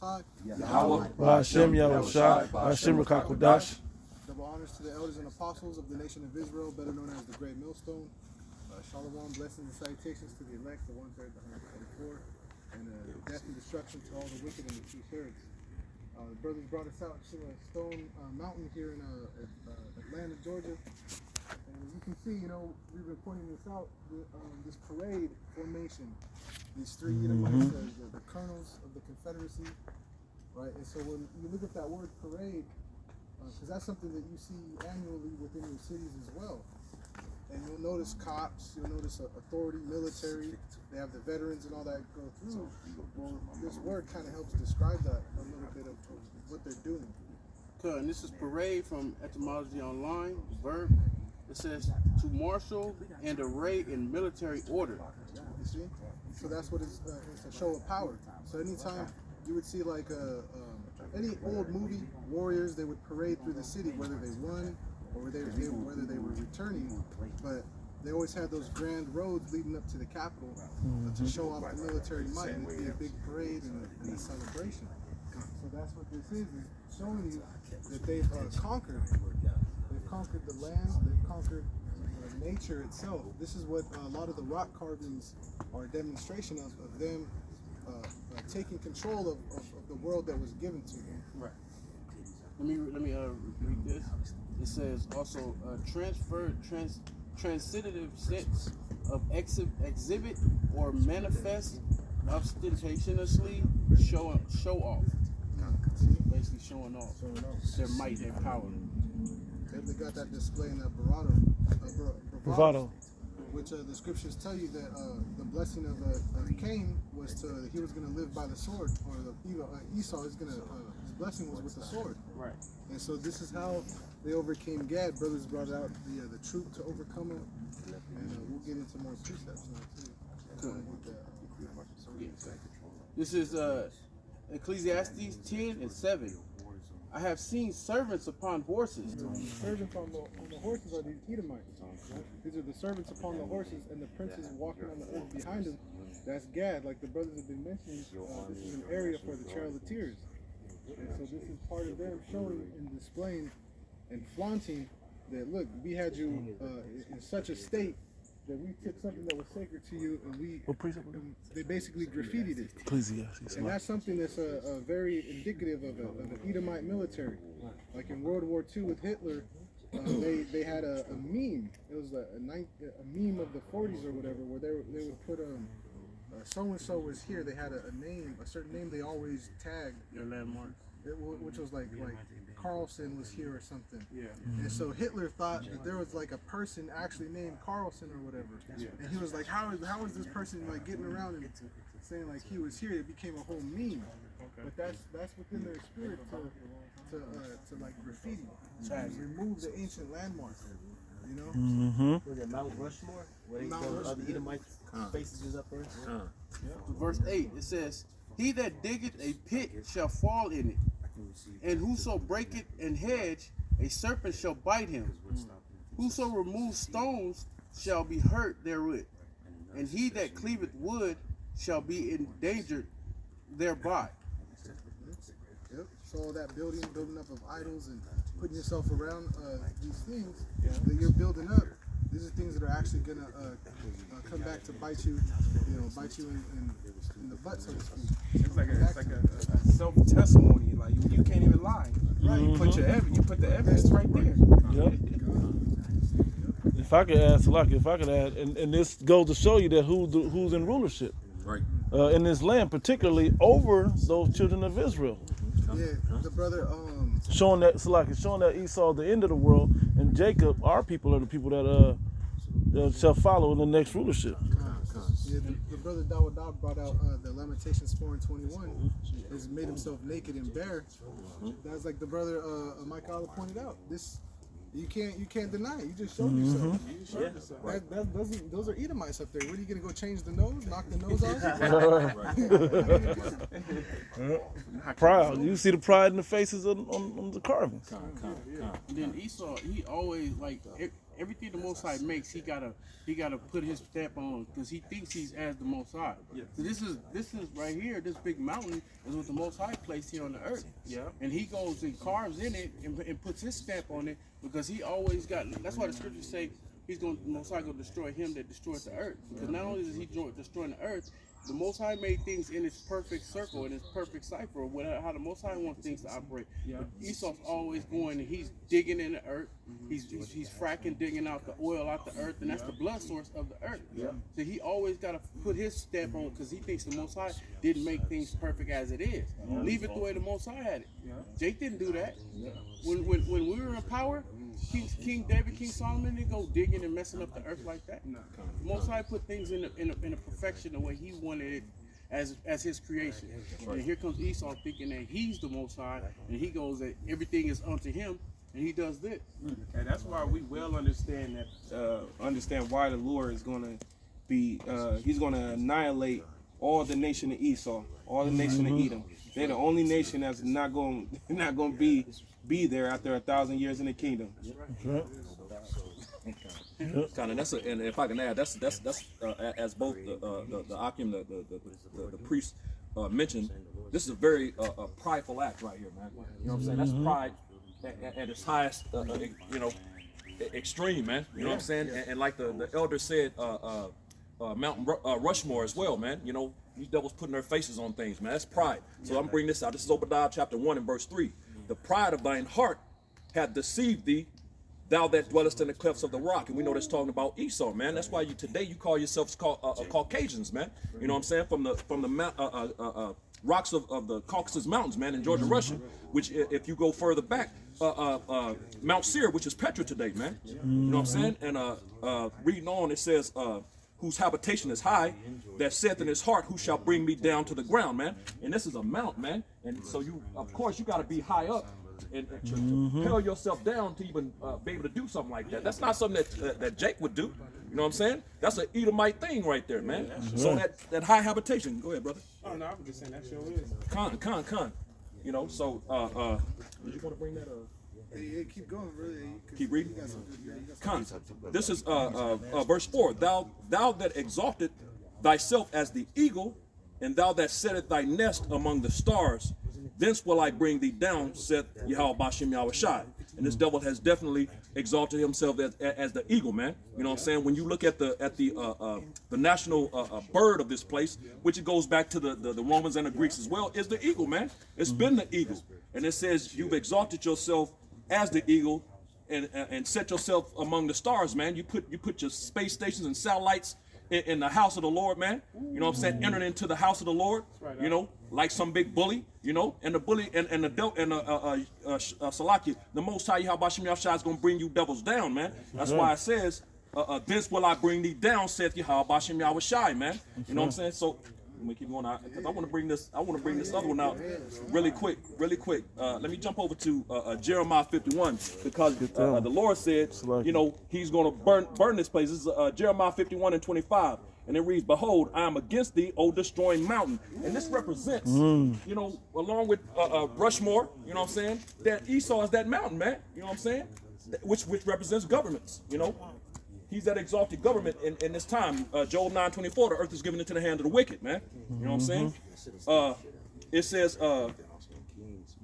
Most High. Yahweh, Ba'ashem Yahushai, Ba'ashem Rakakodash. Double honors to the elders and apostles of the nation of Israel, better known as the Great Millstone. Shalom, blessings and salutations to the elect, the 1/3, the 144, and death and destruction to all the wicked and the 2/3. The brothers brought us out to a stone mountain here in Atlanta, Georgia. And as you can see, we've been pointing this out, this parade formation, these three Edomites, the colonels of the Confederacy, right? And so when you look at that word parade, because that's something that you see annually within your cities as well. And you'll notice cops, you'll notice authority, military, they have the veterans and all that go through. Well, this word kind of helps describe that a little bit of what they're doing. Okay, and this is parade from Etymology Online, verb. It says to marshal and array in military order. You see? So that's what it's a show of power. So anytime you would see like any old movie, warriors, they would parade through the city, whether they won or whether they were returning, but they always had those grand roads leading up to the capital to show off the military might. And it'd be a big parade and a celebration. So that's what this is showing you that they've conquered. They've conquered the land, they've conquered nature itself. This is what a lot of the rock carvings are a demonstration of them taking control of the world that was given to them. Right. Let me read this. It says also transitive sense of exhibit or manifest ostentatiously show off. Basically showing off their might and power. They got that display in that bravado, which the scriptures tell you that the blessing of Cain was he was going to live by the sword, or Esau is going to his blessing was with the sword. Right. And so this is how they overcame Gad. Brothers brought out the troop to overcome him, and we'll get into more precepts now too. This is Ecclesiastes 10:7. I have seen servants upon horses. The servants on the horses are these Edomites. Right? These are the servants upon the horses, and the princes walking on the earth behind them. That's Gad, like the brothers have been mentioning. This is an area for the Trail of Tears. And so this is part of them showing and displaying and flaunting that, look, we had you in such a state that we took something that was sacred to you and they basically graffitied it. And that's something that's very indicative of an Edomite military. Like in World War II with Hitler, they had a meme. It was a meme of the 40s or whatever, where they would put so-and-so was here. They had a certain name they always tagged. Their landmarks. Which was like Carlson was here or something. Yeah. And so Hitler thought that there was like a person actually named Carlson or whatever. Yeah. And he was like, how is this person like getting around and saying like he was here? It became a whole meme. Okay. But that's within their spirit to like graffiti, to remove the ancient landmarks. Was it Mount Rushmore? Where they those other Edomites faces is up there? Verse 8, it says, he that diggeth a pit shall fall in it, and whoso breaketh an hedge, a serpent shall bite him. Whoso removes stones shall be hurt therewith, and he that cleaveth wood shall be endangered thereby. Yep. So that building up of idols and putting yourself around these things that you're building up, these are things that are actually gonna come back to bite you, bite you in the butt, so to speak. It's like a self-testimony. Like you can't even lie. Right? You put the evidence right there. Yep. If I could add, and this goes to show you that who's in rulership, Right. In this land, particularly over those children of Israel. Yeah, the brother. Showing that Esau the end of the world, and Jacob, our people, are the people that shall follow in the next rulership. Yeah, the brother Dawud brought out the Lamentations 4:21. Has made himself naked and bare. That's like the brother Mike Allah pointed out. This you can't deny it. You just showed yourself. You just showed yourself. Those are Edomites up there. What are you gonna go change the nose? Knock the nose off? Proud. You see the pride in the faces on the carvings. Then Esau, he always everything the Most High makes, he gotta put his stamp on because he thinks he's as the Most High. Yeah. So this is right here. This big mountain is what the Most High placed here on the earth. Yeah. And he goes and carves in it and puts his stamp on it because he always got. That's why the scriptures say the Most High going to destroy him that destroys the earth. Because not only is he destroying the earth, the Most High made things in its perfect circle, in its perfect cipher, how the Most High wants things to operate. Yeah. But Esau's always going and he's digging in the earth. He's fracking, digging out the oil out the earth, and that's the blood source of the earth. Yeah. So he always got to put his stamp on because he thinks the Most High didn't make things perfect as it is. Leave it the way the Most High had it. Yeah. Jake didn't do that. When we were in power, King David, King Solomon didn't go digging and messing up the earth like that. No. The Most High put things in a perfection the way he wanted it as his creation. And here comes Esau thinking that he's the Most High, and he goes that everything is unto him, and he does this. And that's why we well understand that. Understand why the Lord is going to be. He's going to annihilate all the nation of Esau, all the nation of Edom. They're the only nation that's not going to be there after 1,000 years in the kingdom. Right. Kind of, and if I can add, that's as both the Akim, the priest mentioned. This is a very prideful act right here, man. You know what I'm saying? That's pride at its highest, extreme, man. You know what I'm saying? And like the elder said, Mount Rushmore as well, man. You know, these devils putting their faces on things, man. That's pride. So I'm bringing this out. This is Obadiah chapter 1 and verse 3. The pride of thine heart hath deceived thee, thou that dwellest in the clefts of the rock. And we know that's talking about Esau, man. That's why today you call yourselves Caucasians, man. You know what I'm saying? From the rocks of the Caucasus Mountains, man, in Georgia, Russia. Which, if you go further back, Mount Seir, which is Petra today, man. You know what I'm saying? And reading on, it says, whose habitation is high, that saith in his heart, who shall bring me down to the ground, man. And this is a mount, man. And so you, of course, you got to be high up and to propel yourself down to even be able to do something like that. That's not something that Jake would do. You know what I'm saying? That's an Edomite thing right there, man. So that high habitation. Go ahead, brother. Oh no, I'm just saying that sure is. Con. You know, so did you want to bring that Hey, keep going, really. Keep reading. You got some good, you got Con. some This is verse 4. Thou that exalted thyself as the eagle, and thou that settest thy nest among the stars, thence will I bring thee down, saith Yahweh Bashem Yahushai. And this devil has definitely exalted himself as the eagle, man. You know what I'm saying? When you look at the national bird of this place, which it goes back to the Romans and the Greeks as well, is the eagle, man. It's been the eagle. And it says you've exalted yourself as the eagle and set yourself among the stars, man. You put your space stations and satellites in the house of the Lord, man. You know what I'm saying? Entering into the house of the Lord, you know, like some big bully, you know, and the bully and the Salaki, the Most High Yahweh Bashem Yahushua is going to bring you devils down, man. That's why it says, thence will I bring thee down, saith Yahweh Bashem Yahushua, man. You know what I'm saying? So let me keep going out because I want to bring this other one out really quick. Let me jump over to Jeremiah 51 because the Lord said, you know, he's going to burn this place. This is Jeremiah 51 and 25. And it reads, behold, I am against thee, O destroying mountain. And this represents, you know, along with Rushmore, you know what I'm saying, that Esau is that mountain, man. You know what I'm saying? Which represents governments, you know. He's that exalted government in this time. Joel 9:24, the earth is given into the hand of the wicked, man. You know what I'm saying? It says,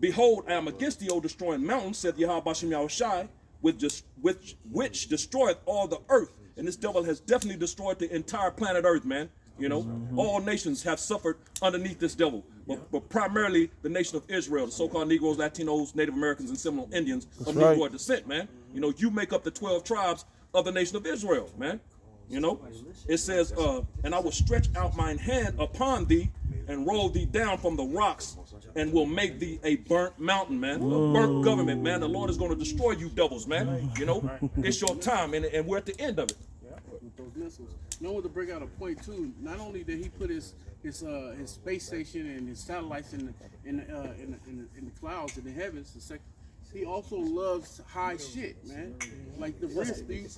behold, I am against thee, O destroying mountain, said Yahweh Bashem Yahushai, which destroyeth all the earth. And this devil has definitely destroyed the entire planet Earth, man. You know, all nations have suffered underneath this devil, but primarily the nation of Israel, the so-called Negroes, Latinos, Native Americans, and Seminole Indians of Negro descent, man. You know, you make up the 12 tribes of the nation of Israel, man. You know, it says, and I will stretch out mine hand upon thee and roll thee down from the rocks and will make thee a burnt mountain, man. A burnt government, man. The Lord is going to destroy you devils, man. You know, it's your time, and we're at the end of it. With those missiles. I want to bring out a point too. Not only did he put his space station and his satellites in the clouds in the heavens, he also loves high shit, man. Like the risk that you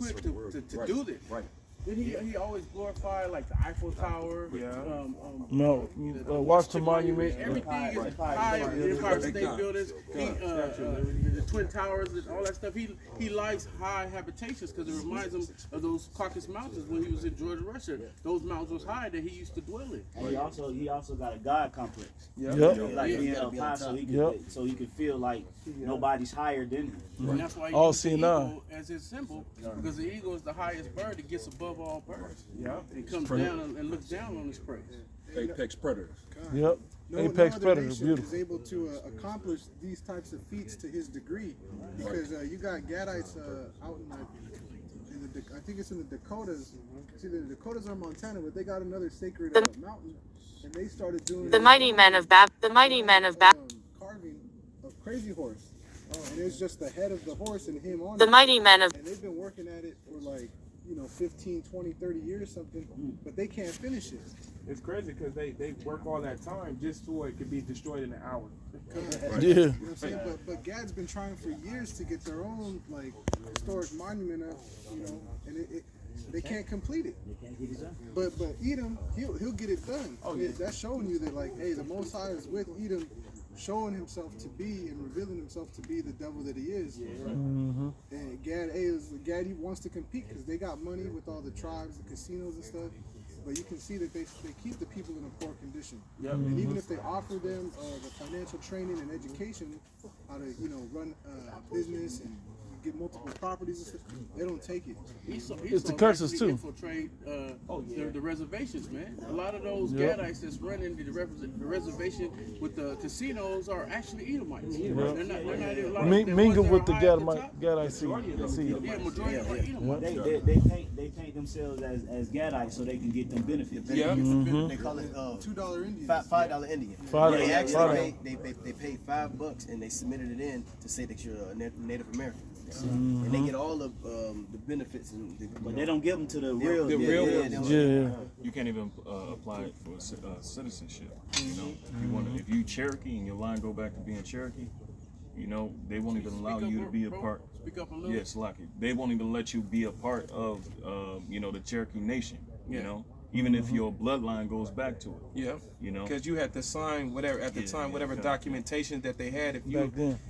put to do this. Right. Then he always glorified like the Eiffel Tower. Yeah. No, Washington Monument. Everything is high. The Empire State Buildings, the Twin Towers, and all that stuff. He likes high habitations because it reminds him of those Caucasus Mountains when he was in Georgia, Russia. Those mountains was high that he used to dwell in. And he also got a God complex. Yep. Like being El Paso, so he could feel like nobody's higher than him. And that's why he All used the seen eagle as his symbol, because the eagle is the highest bird that gets above all birds. Yeah. It comes down and looks down on his prey. Apex predator. Yep. No Apex other Predator, nation beautiful. is able to accomplish these types of feats to his degree, because you got Gadites out I think it's in the Dakotas. It's either the Dakotas or Montana, but they got another sacred mountain, and they started doing The mighty men of carving of Crazy Horse, and it's just the head of the horse and him on the it. mighty men of And they've been working at it for like 15, 20, 30 years something, but they can't finish it. It's crazy because they work all that time just so it could be destroyed in an hour. Yeah. You know what I'm saying? But Gad's been trying for years to get their own like historic monument up, and they can't complete it. They can't get it done. But Edom, he'll get it done. That's showing you that like, hey, the Most High is with Edom, showing himself to be and revealing himself to be the devil that he is. Mm-hmm. And Gad he wants to compete because they got money with all the tribes, the casinos and stuff. But you can see that they keep the people in a poor condition. Yep. And even if they offer them the financial training and education, how to run business and get multiple properties and stuff, they don't take it. It's the curses, actually too. Infiltrate the reservations, man. A lot of those Gadites that's running the reservation with the casinos are actually Edomites. They're not even like Mingle with the Gadites. Gadites. Yeah, majority are Edomites. They paint themselves as Gadites so they can get them benefits. Yeah. They call it $2 Indians. $5 Indian. $5. They actually they paid $5 and they submitted it in to say that you're a Native American. And they get all of the benefits and But they don't give them to the real. Yeah. You can't even apply it for citizenship. If you Cherokee and your line go back to being Cherokee, they won't even allow you to be a part. Speak up a little. Yes, Lucky. They won't even let you be a part of, the Cherokee Nation. Even if your bloodline goes back to it. Yeah. Because you had to sign whatever at the time, whatever documentation that they had.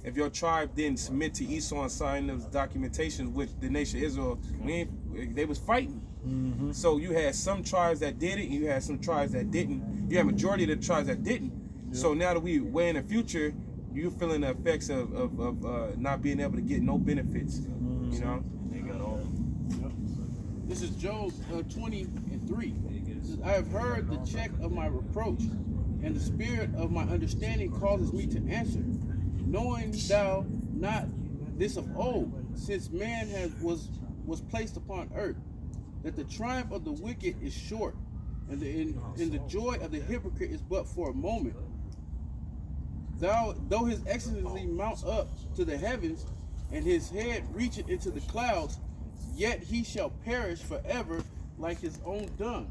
If your tribe didn't submit to Esau and sign those documentations with the nation of Israel, they was fighting. Mm-hmm. So you had some tribes that did it, and you had some tribes that didn't. You had majority of the tribes that didn't. Yep. So now that we way in the future, you're feeling the effects of not being able to get no benefits. Mm-hmm. They got all. This is Job 20:3. It says, I have heard the check of my reproach, and the spirit of my understanding causes me to answer. Knowing thou not this of old, since man was placed upon earth, that the triumph of the wicked is short, and the joy of the hypocrite is but for a moment. Though his excellency mount up to the heavens, and his head reacheth into the clouds, yet he shall perish forever like his own dung.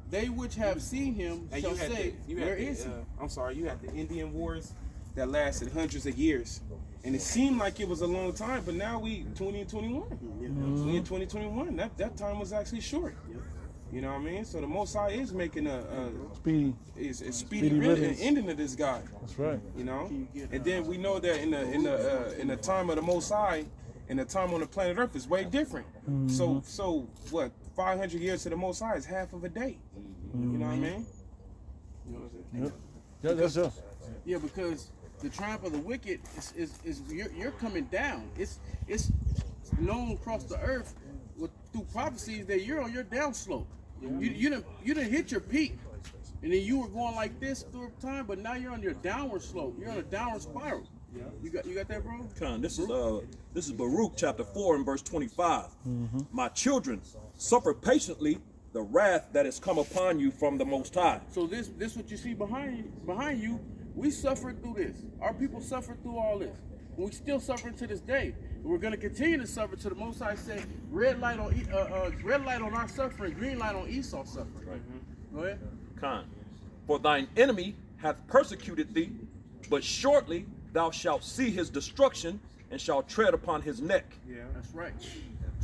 They which have seen him shall say, where is he? I'm sorry, you had the Indian Wars that lasted hundreds of years. And it seemed like it was a long time, but now we 2021. We in 2021. That time was actually short. You know what I mean? So the Most High is making a speedy ending to this guy. That's right. And then we know that in the time of the Most High, and the time on the planet Earth is way different. Mm-hmm. So what? 500 years to the Most High is half of a day. Mm-hmm. You know what I mean? Yep. Yeah, that's it. Yeah, because the triumph of the wicked is you're coming down. It's known across the earth through prophecies that you're on your down slope. You didn't hit your peak, and then you were going like this through time, but now you're on your downward slope. You're on a downward spiral. You got that, bro? Con, this is Baruch chapter 4 and verse 25. My children, suffer patiently the wrath that has come upon you from the Most High. So this what you see behind you, we suffered through this. Our people suffered through all this. And we still suffering to this day. And we're going to continue to suffer till the Most High say, red light on our suffering, green light on Esau's suffering. Right. Go ahead. Con, for thine enemy hath persecuted thee, but shortly thou shalt see his destruction and shalt tread upon his neck. Yeah, that's right.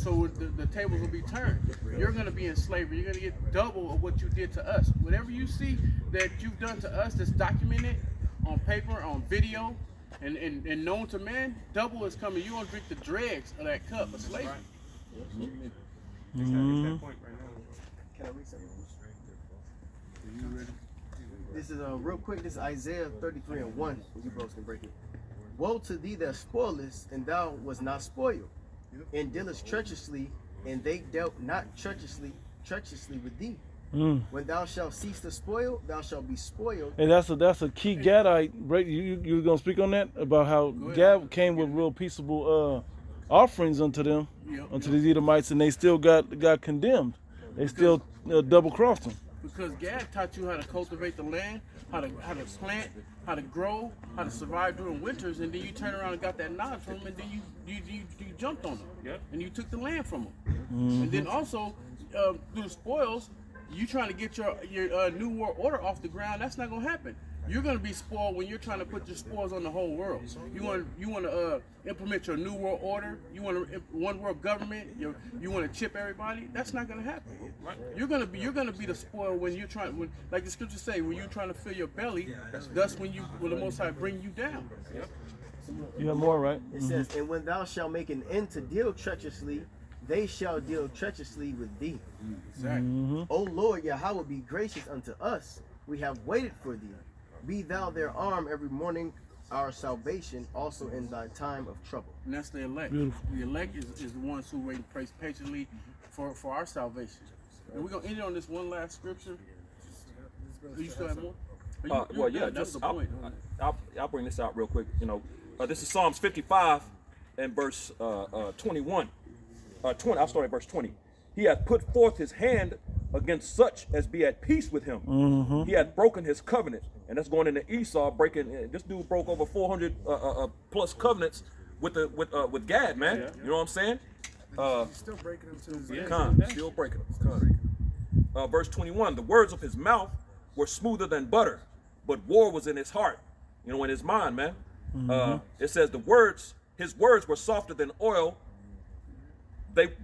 So the tables will be turned. You're going to be in slavery. You're going to get double of what you did to us. Whatever you see that you've done to us that's documented on paper, on video, and known to man, double is coming. You're going to drink the dregs of that cup of slavery. That point right now. Can I read something? This is real quick. This is Isaiah 33:1. You bros can break it. Woe to thee that spoilest, and thou was not spoiled, and dealest treacherously, and they dealt not treacherously with thee. When thou shalt cease to spoil, thou shalt be spoiled. And that's a key Gadite. Right? You gonna speak on that about how Gad came with real peaceable offerings unto them, unto the Edomites, and they still got condemned. They still double crossed them. Because Gad taught you how to cultivate the land, how to plant, how to grow, how to survive during winters, and then you turn around and got that knowledge from them, and then you jumped on them, and you took the land from them. And then also through the spoils, you trying to get your new world order off the ground. That's not gonna happen. You're gonna be spoiled when you're trying to put your spoils on the whole world. You want to implement your new world order. You want one world government. You want to chip everybody. That's not gonna happen. Right? You're gonna be the spoil when you're trying. Like the scriptures say, when you're trying to fill your belly, that's when the Most High bring you down. You have more, right? It says, and when thou shalt make an end to deal treacherously, they shall deal treacherously with thee. Exactly. O Lord Yahweh, be gracious unto us. We have waited for thee. Be thou their arm every morning, our salvation, also in thy time of trouble. And that's the elect. Beautiful. The elect is the ones who wait patiently for our salvation. And we're going to end it on this one last scripture. Do you still have more? Well, yeah, that was just the point. I'll bring this out real quick. This is Psalms 55 and verse 21. 20. I'll start at verse 20. He hath put forth his hand against such as be at peace with him. He hath broken his covenant, and that's going into Esau. This dude broke over 400 plus covenants with Gad, man. Yeah. You know what I'm saying? He's still breaking them to his Still breaking them. Verse 21. The words of his mouth were smoother than butter, but war was in his heart. In his mind, man. It says his words were softer than oil.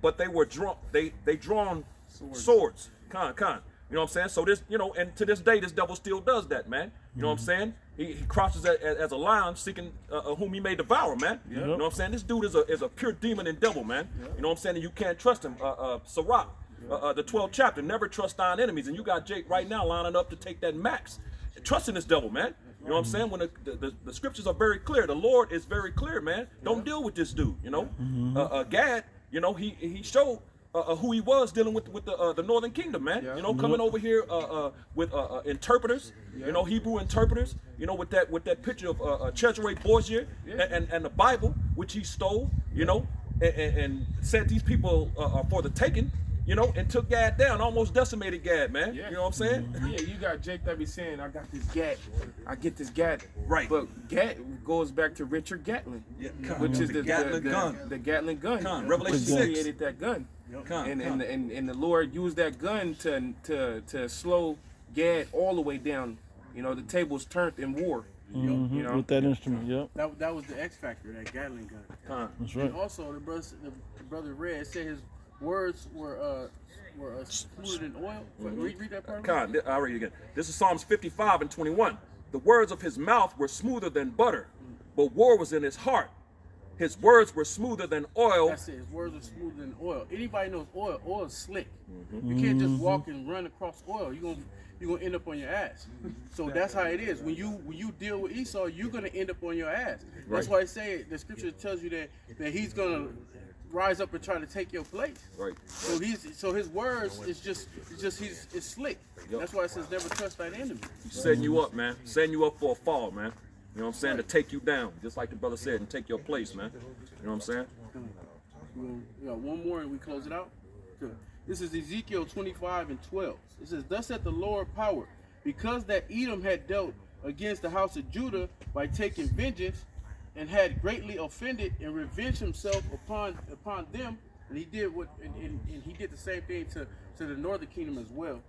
But they were drawn. They drawn swords. You know what I'm saying? So this, and to this day, this devil still does that, man. You know what I'm saying? He crouches as a lion, seeking whom he may devour, man. You know what I'm saying? This dude is a pure demon and devil, man. You know what I'm saying? And you can't trust him. Sirach, the 12th chapter, never trust thine enemies. And you got Jake right now lining up to take that max. Trust in this devil, man. You know what I'm saying? When the scriptures are very clear, the Lord is very clear, man. Don't deal with this dude. Gad, he showed who he was dealing with the Northern Kingdom, man. Coming over here with interpreters, Hebrew interpreters, with that picture of Cesare Borgia and the Bible, which he stole, and said these people are for the taking. And took Gad down, almost decimated Gad, man. Yeah. You know what I'm saying? Yeah, you got Jake that be saying, I got this Gad, I get this Gad. Right. But Gad goes back to Richard Gatlin, which is the Gatling gun. The Gatling gun. Revelation He 6. created that gun. And the Lord used that gun to slow Gad all the way down. The tables turned in war. With that instrument, That was the X factor, that Gatling gun. That's right. And also, the brother read said his words were smoother than oil. Read that part. I'll read it again. This is Psalms 55 and 21. The words of his mouth were smoother than butter, but war was in his heart. His words were smoother than oil. That's it. His words are smoother than oil. Anybody knows oil. Oil is slick. You can't just walk and run across oil. You're gonna end up on your ass. So that's how it is. When you deal with Esau, you're gonna end up on your ass. That's why I say the scripture tells you that he's gonna rise up and try to take your place. Right. So his words it's slick. Yep. That's why it says never trust thine enemy. He's setting you up, man. Setting you up for a fall, man. You know what I'm saying? To take you down, just like the brother said, and take your place, man. You know what I'm saying? We got one more and we close it out. Good. This is Ezekiel 25 and 12. It says, "Thus saith the Lord power, because that Edom had dealt against the house of Judah by taking vengeance, and had greatly offended and revenged himself upon them," and he did and he did the same thing to the northern kingdom as well.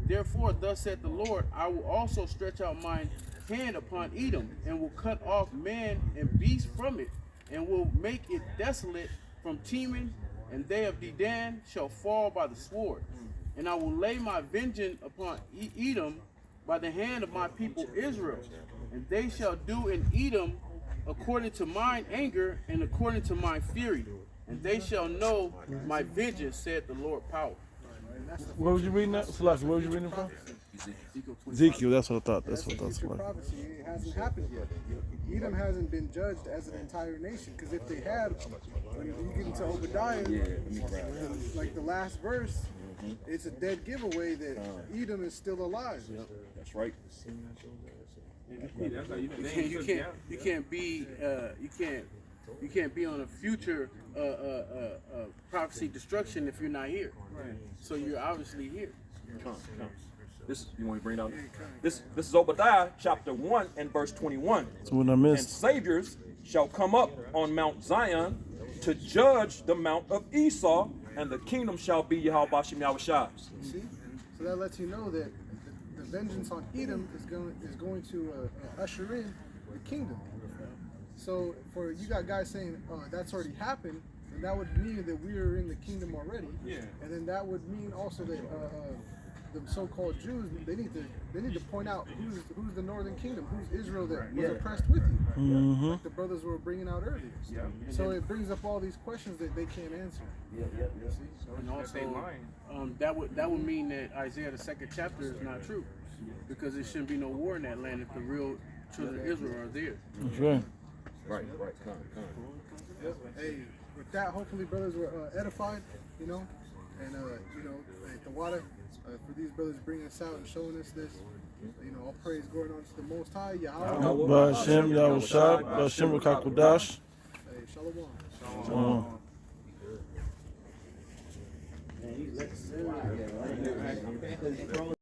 "Therefore, thus saith the Lord, I will also stretch out mine hand upon Edom, and will cut off man and beast from it, and will make it desolate from Teman and they of Dedan shall fall by the sword. And I will lay my vengeance upon Edom by the hand of my people Israel, and they shall do in Edom according to mine anger and according to my fury, and they shall know my vengeance, said the Lord power. Where was you reading that? Salaki, where was you reading from? Ezekiel, that's what I thought. That's what I future thought. prophecy. It hasn't happened yet. Edom hasn't been judged as an entire nation. Because if they had, when you get into Obadiah, like the last verse, it's a dead giveaway that Edom is still alive. That's right. You can't be on a future prophecy destruction if you're not here. So you're obviously here. This you want to bring it out? This is Obadiah chapter 1 and verse 21. That's what I And missed. saviors shall come up on Mount Zion to judge the mount of Esau, and the kingdom shall be Yahweh Bashem Yahushua. See? So that lets you know that the vengeance on Edom is going to usher in the kingdom. So for you got guys saying, that's already happened, and that would mean that we are in the kingdom already. Yeah. And then that would mean also that the so-called Jews, they need to point out who's the northern kingdom, who's Israel that was oppressed with you, like the brothers were bringing out earlier. Yeah. So it brings up all these questions that they can't answer. And also, that would mean that Isaiah the 2nd chapter is not true, because there shouldn't be no war in that land if the real children of Israel are there. That's right. Right. Hey, with that, hopefully brothers were edified, and like the water for these brothers bringing us out and showing us this. All praise going on to the Most High, Yahweh. Bashem Yahushua, Bashem Rakakudash. Hey, Shalom. Shalom. Man, he let the